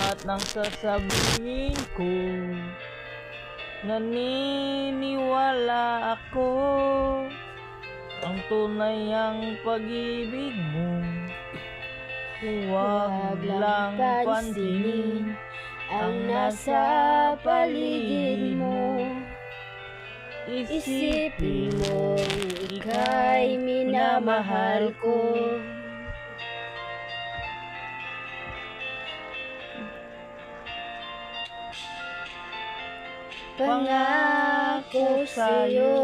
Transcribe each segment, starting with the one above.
Lahat ng sasabihin ko, naniniwala ako. Ang tunay ang pag-ibig mo, huwag lang pansinin ang nasa paligid mo. Isipin mo, ika'y minamahal ko. Pangako sa'yo,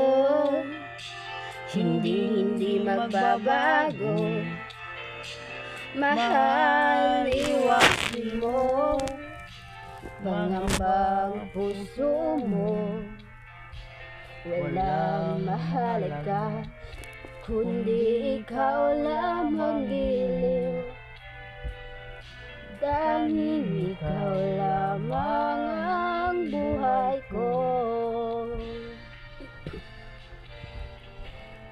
hindi magbabago. Mahal, iwasin mo mangambang puso mo. Walang mahalaga kundi ikaw lamang giliw. Tanging ikaw lamang ang buhay ko.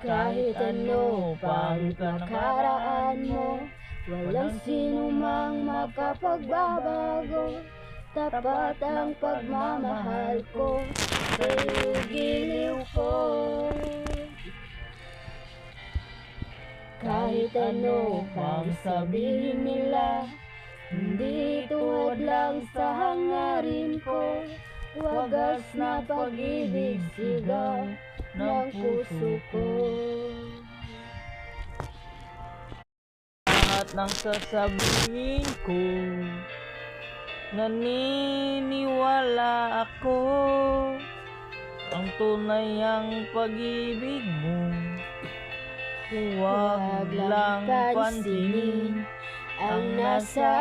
Kahit ano pang nakaraan mo, walang sino mang makapagbabago. Tapat ang pagmamahal ko, sa'yo giliw ko. Kahit ano pang sabihin nila, hindi tuwad lang sa hangarin ko. Wagas na pag-ibig sigaw ng puso ko. Lahat ng sasabihin ko, naniniwala ako. Ang tunay ang pag-ibig mo, huwag lang pansinin ang nasa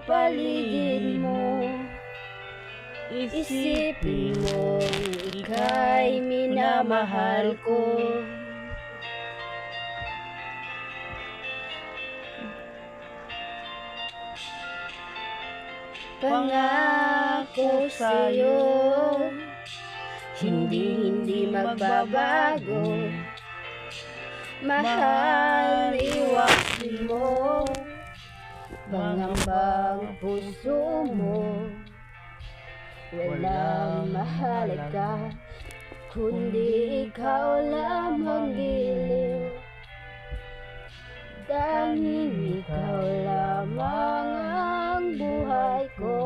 paligid mo. Isipin mo, ika'y minamahal ko. Pangako sa'yo, hindi magbabago. Mahal, iwasin mo mangambang puso mo. Walang mahalaga kundi ikaw lamang giliw. Tanging ikaw lamang ang buhay ko.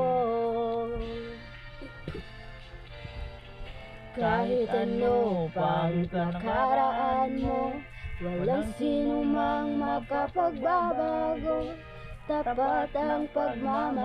Kahit ano pang nakaraan mo, walang sino mang makapagbabago. Tapat ang pagmamahal.